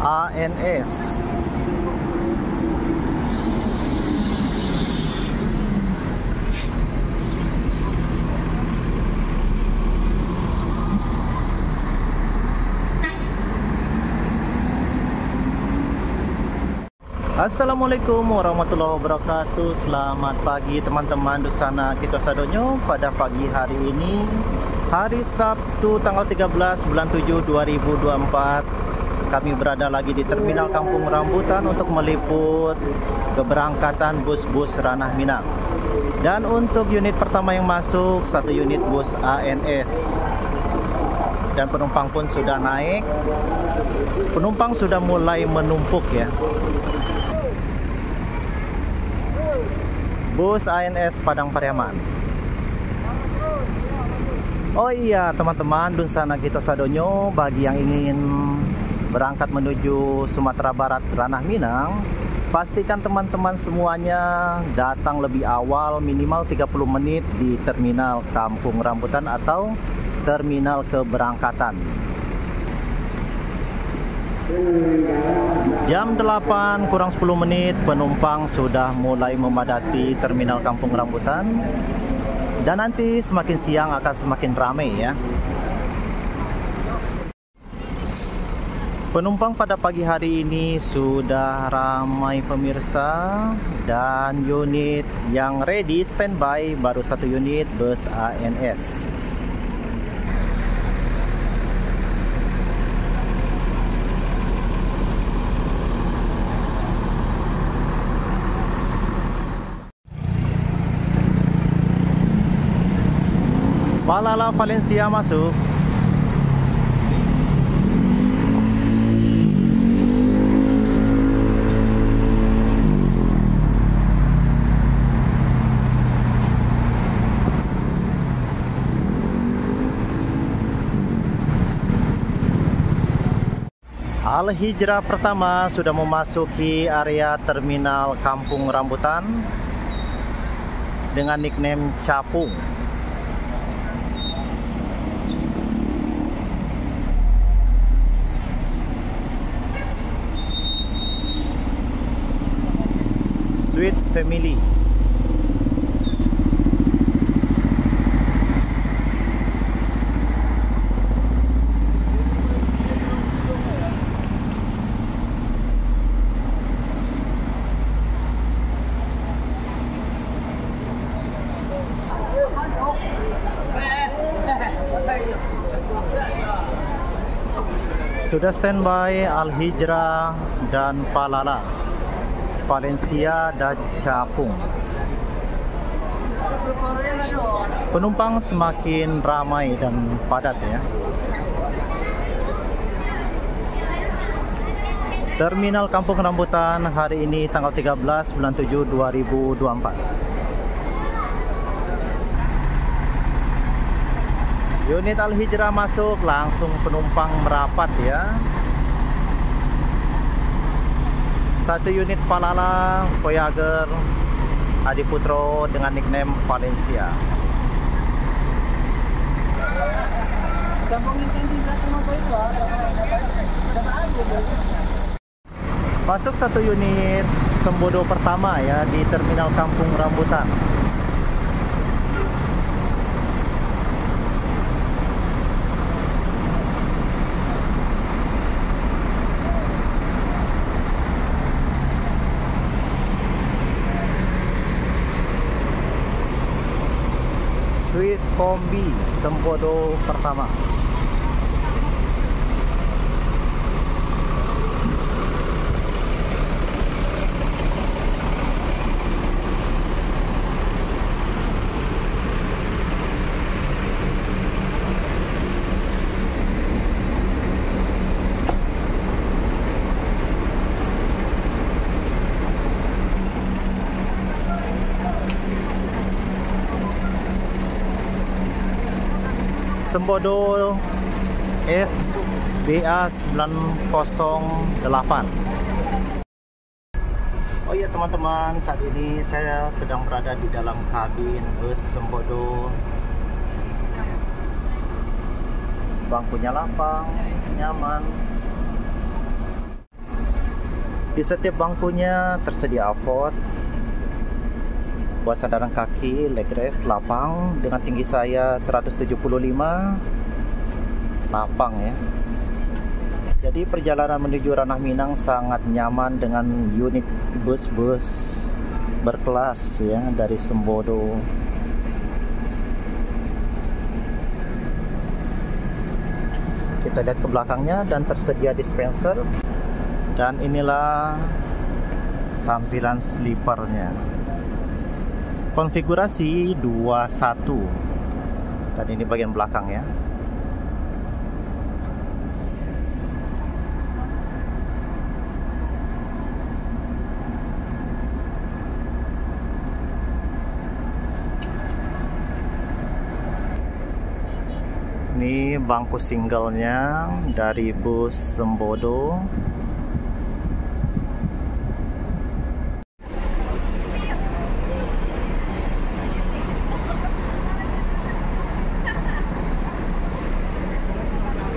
ANS. Assalamualaikum warahmatullahi wabarakatuh. Selamat pagi teman-teman di sana kita sadonyo. Pada pagi hari ini, hari Sabtu tanggal 13 bulan 7 2024, kami berada lagi di Terminal Kampung Rambutan untuk meliput keberangkatan bus-bus Ranah Minang. Dan untuk unit pertama yang masuk, satu unit bus ANS. Dan penumpang pun sudah naik. Penumpang sudah mulai menumpuk ya. Bus ANS Padang Pariaman. Oh iya teman-teman, dun sana kita sadonyo, bagi yang ingin berangkat menuju Sumatera Barat Ranah Minang, pastikan teman-teman semuanya datang lebih awal, minimal 30 menit di Terminal Kampung Rambutan atau terminal keberangkatan. Jam 8 kurang 10 menit penumpang sudah mulai memadati Terminal Kampung Rambutan. Dan nanti semakin siang akan semakin ramai ya. Penumpang pada pagi hari ini sudah ramai pemirsa. Dan unit yang ready standby baru satu unit bus ANS. Palala Valencia masuk. Al-Hijrah pertama sudah memasuki area Terminal Kampung Rambutan dengan nickname Capung. Sweet Family. Sudah standby Al-Hijrah dan Palala, Valencia dan Capung. Penumpang semakin ramai dan padat ya. Terminal Kampung Rambutan hari ini tanggal 13 bulan 7 2024. Unit Al-Hijrah masuk, langsung penumpang merapat ya. Satu unit Palala Voyager Adiputro dengan nickname Valencia. Masuk satu unit Sembodo pertama ya di Terminal Kampung Rambutan. Sweet Kombi Sembodo pertama. Sembodo SBA 908. Oh iya teman-teman, saat ini saya sedang berada di dalam kabin bus Sembodo. Bangkunya lapang, nyaman. Di setiap bangkunya tersedia avot buat sandaran kaki, leg rest, lapang dengan tinggi saya 175, lapang ya. Jadi perjalanan menuju Ranah Minang sangat nyaman dengan unit bus-bus berkelas ya dari Sembodo. Kita lihat ke belakangnya dan tersedia dispenser. Dan inilah tampilan sleepernya. Konfigurasi 21. Dan ini bagian belakang ya. Ini bangku singlenya dari bus Sembodo.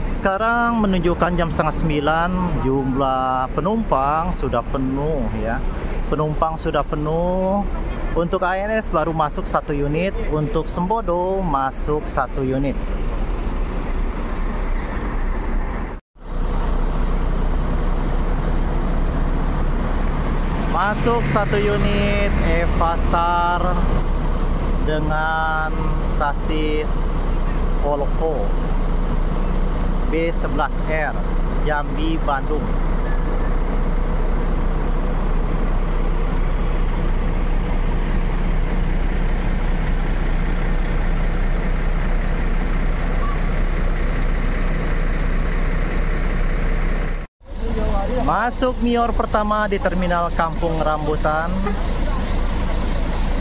Sekarang menunjukkan jam 8:30, jumlah penumpang sudah penuh ya. Penumpang sudah penuh. Untuk ANS baru masuk 1 unit, untuk Sembodo masuk 1 unit. Masuk 1 unit Eva Star dengan sasis Volvo B11R Jambi, Bandung. Masuk Mior pertama di terminal Kampung Rambutan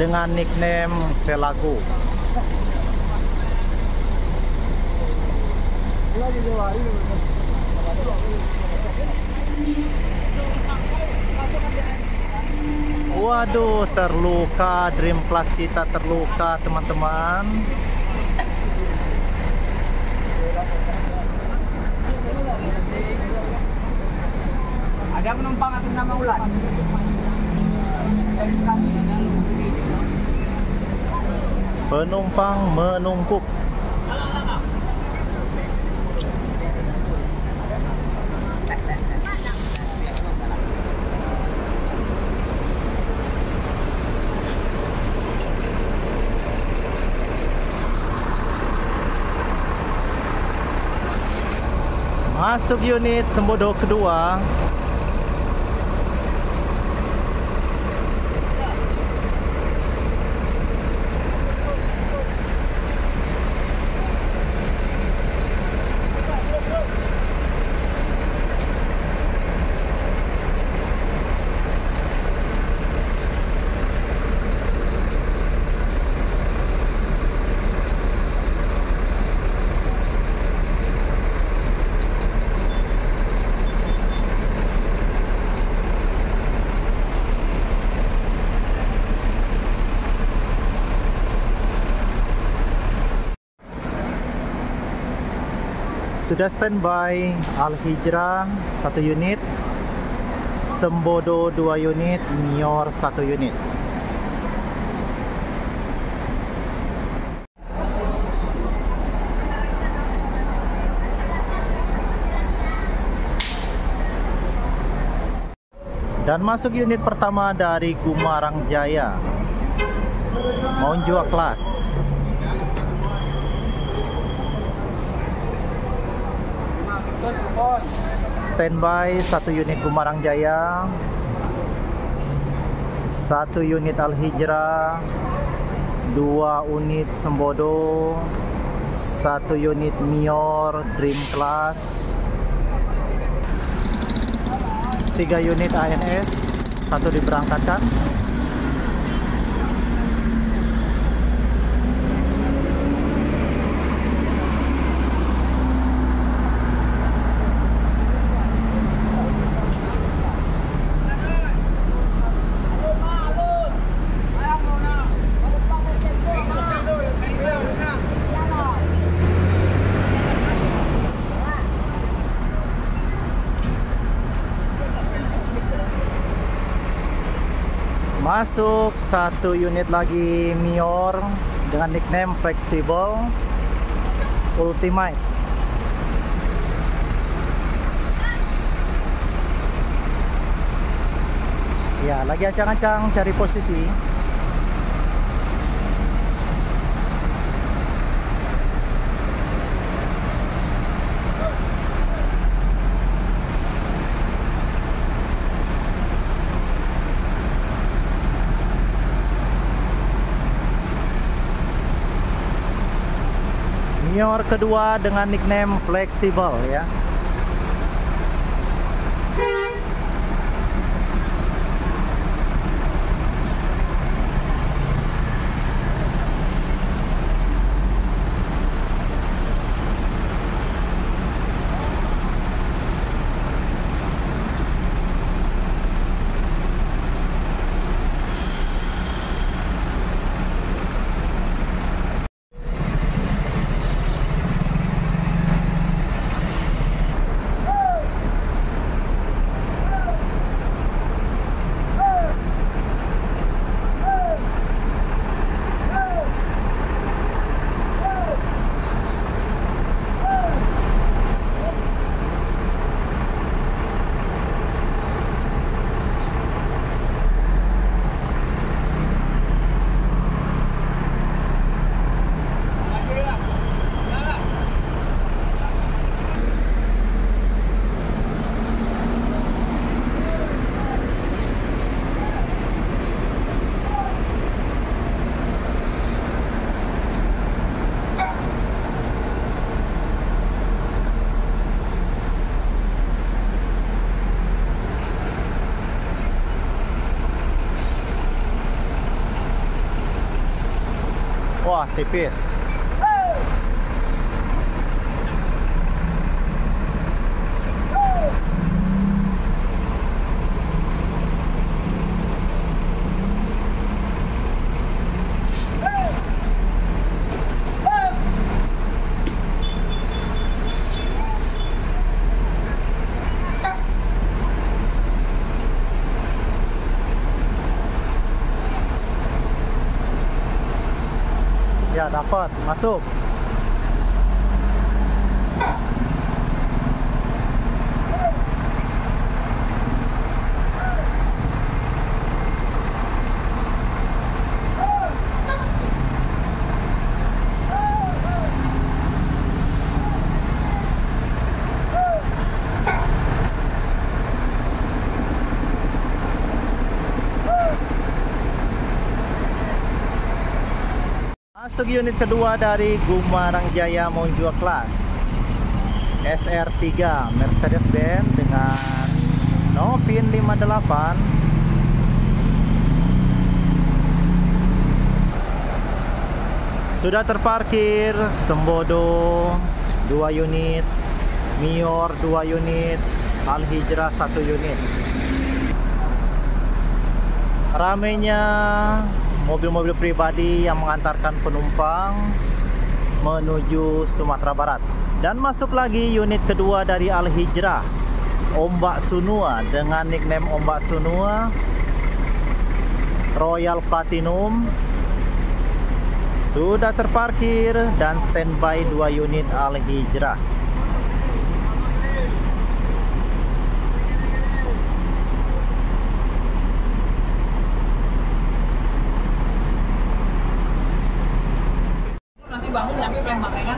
dengan nickname Pelago. Waduh, terluka, Dream Plus kita terluka teman-teman. Ada penumpang atas nama Ulan. Penumpang menumpuk. Masuk unit Sembodo kedua. Sudah standby Al Hijrah 1 unit, Sembodo 2 unit, Mior 1 unit. Dan masuk unit pertama dari Gumarang Jaya, Monjua Class. Standby 1 unit Gumarang Jaya, 1 unit Al Hijrah, 2 unit Sembodo, 1 unit Mior Dream Class, 3 unit ANS, 1 diberangkatkan. Masuk satu unit lagi Mior dengan nickname Flexible Ultimate. Ya, lagi ancang-ancang cari posisi. Mior kedua dengan nickname Flexible ya. Wah, tipis. Ya, dapat masuk. Masuk unit kedua dari Gumarang Jaya Monjua Class SR3 Mercedes-Benz dengan Novin 58. Sudah terparkir Sembodo 2 unit, Mior 2 unit, Al Hijrah 1 unit. Ramainya mobil-mobil pribadi yang mengantarkan penumpang menuju Sumatera Barat. Dan masuk lagi unit kedua dari Al Hijrah, Ombak Sunua dengan nickname Ombak Sunua Royal Platinum. Sudah terparkir dan standby 2 unit Al Hijrah.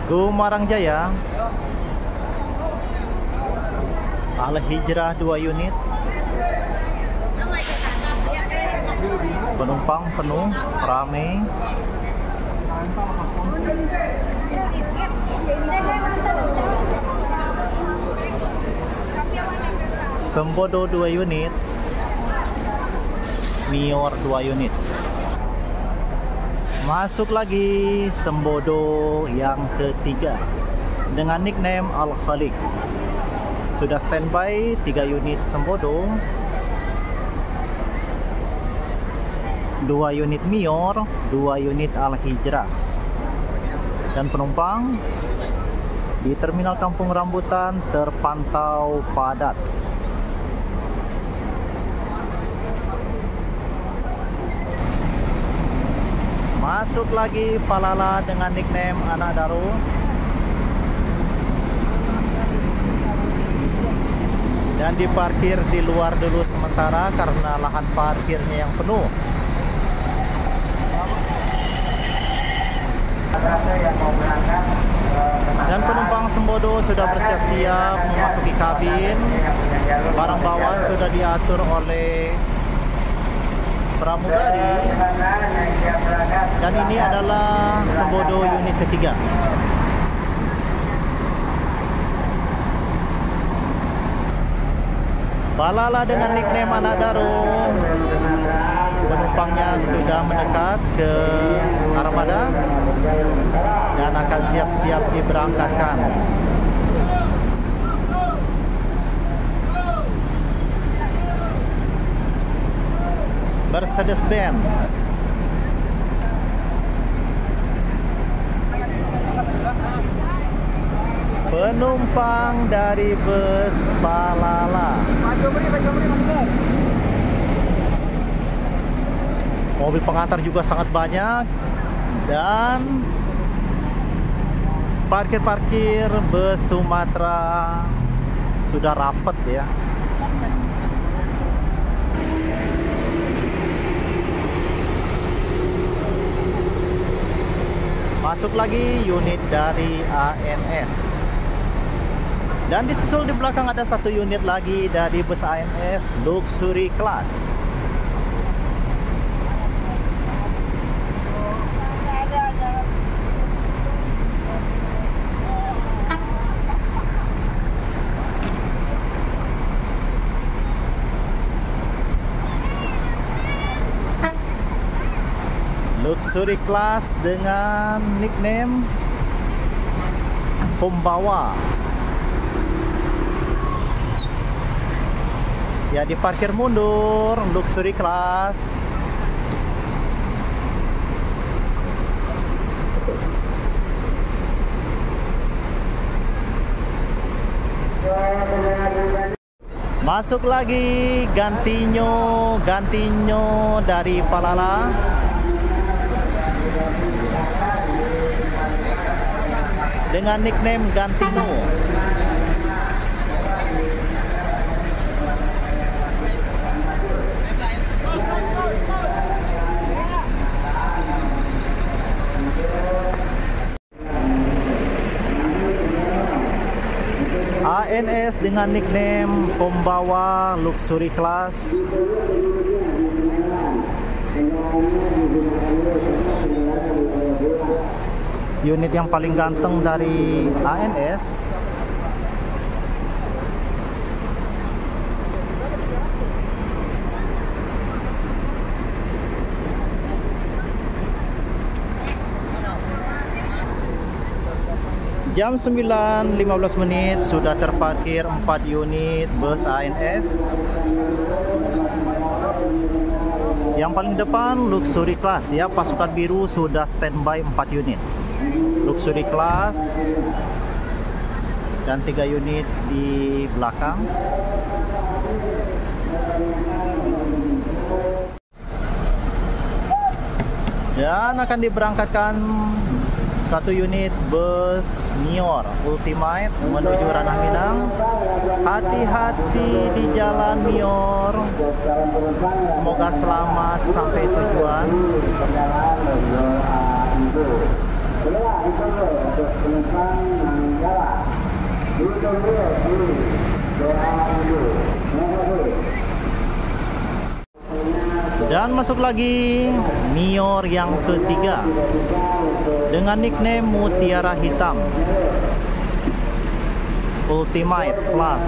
Gumarang Jaya Al Hijrah 2 unit. Penumpang penuh, ramai. Sembodo 2 unit, Mior 2 unit. Masuk lagi Sembodo yang ketiga dengan nickname Al Khalik. Sudah standby 3 unit Sembodo, 2 unit Mior, 2 unit Al Hijrah. Dan penumpang di Terminal Kampung Rambutan terpantau padat. Masuk lagi Palala dengan nickname Anak Daru. Dan diparkir di luar dulu sementara karena lahan parkirnya yang penuh. Dan penumpang Sembodo sudah bersiap-siap memasuki kabin. Barang bawaan sudah diatur oleh pramugari. Dan ini adalah Sembodo unit ketiga. Palala dengan nickname Anak Daru. Penumpangnya sudah mendekat ke armada dan akan siap-siap diberangkatkan. Mercedes-Benz. Penumpang dari bus Palala. Mobil pengantar juga sangat banyak. Dan parkir-parkir bus Sumatera sudah rapat ya. Masuk lagi unit dari ANS. Dan disusul di belakang ada satu unit lagi dari bus ANS Luxury Class. Luxury Class dengan nickname Pembawa. Ya, diparkir mundur Luxury Class. Masuk lagi Gantinyo dari Palala. Dengan nickname Gantino. ANS dengan nickname Pembawa Luxury Class. Unit yang paling ganteng dari ANS. Jam 9.15 sudah terparkir 4 unit bus ANS. Yang paling depan Luxury Class ya, pasukan biru sudah standby 4 unit. Luxury Class dan 3 unit di belakang. Dan akan diberangkatkan 1 unit bus Mior Ultimate menuju Ranah Minang. Hati-hati di jalan Mior. Semoga selamat sampai tujuan. Dan masuk lagi Mior yang ketiga dengan nickname Mutiara Hitam Ultimate Plus.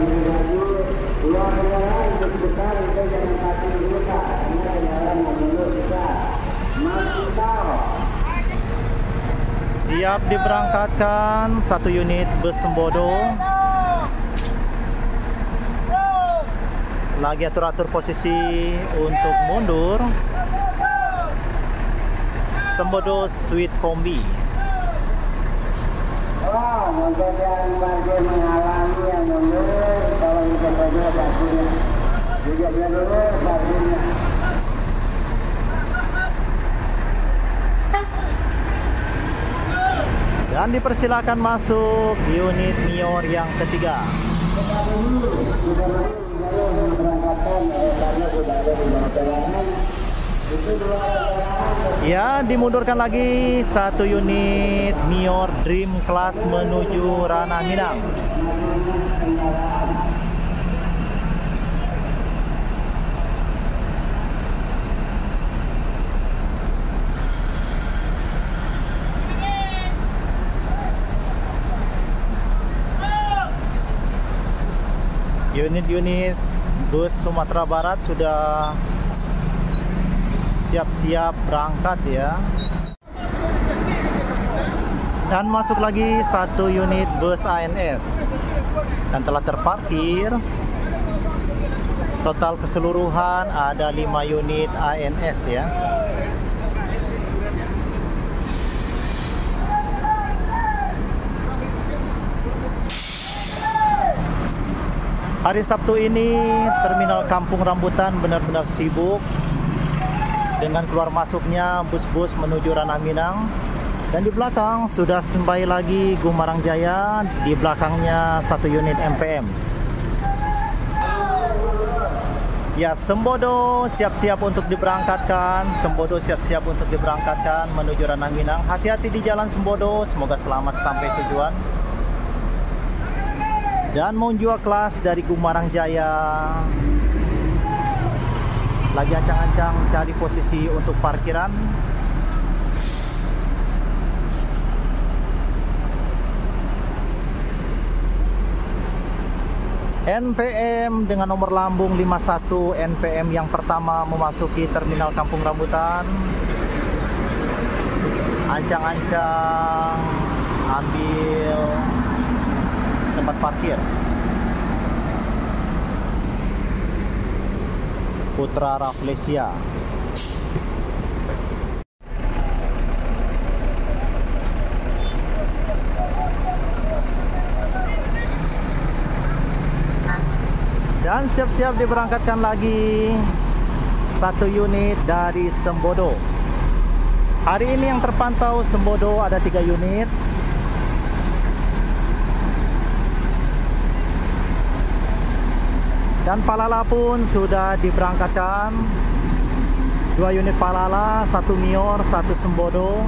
Siap diberangkatkan 1 unit bus Sembodo. Lagi atur-atur posisi untuk mundur. Sembodo Sweet Kombi. Mungkin yang parkir menghalangi yang mundur, kalau kita berdua parkirnya juga dia dulu parkirnya. Dan dipersilakan masuk unit Mior yang ketiga. Ya, dimundurkan lagi satu unit Mior Dream Class menuju Ranah Minang. Unit-unit bus Sumatera Barat sudah siap-siap berangkat ya. Dan masuk lagi satu unit bus ANS dan telah terparkir. Total keseluruhan ada 5 unit ANS ya. Hari Sabtu ini Terminal Kampung Rambutan benar-benar sibuk dengan keluar masuknya bus-bus menuju Ranah Minang. Dan di belakang sudah standby lagi Gumarang Jaya, di belakangnya satu unit MPM. Ya, Sembodo siap-siap untuk diberangkatkan. Sembodo siap-siap untuk diberangkatkan menuju Ranah Minang. Hati-hati di jalan Sembodo, semoga selamat sampai tujuan. Dan Monjua kelas dari Gumarang Jaya lagi ancang-ancang cari posisi untuk parkiran. NPM dengan nomor lambung 51, NPM yang pertama memasuki Terminal Kampung Rambutan. Ancang-ancang ambil tempat parkir. Putra Rafflesia. Dan siap-siap diberangkatkan lagi satu unit dari Sembodo. Hari ini yang terpantau Sembodo ada 3 unit. Dan Palala pun sudah diberangkatkan. 2 unit Palala, 1 Mior, 1 Sembodo.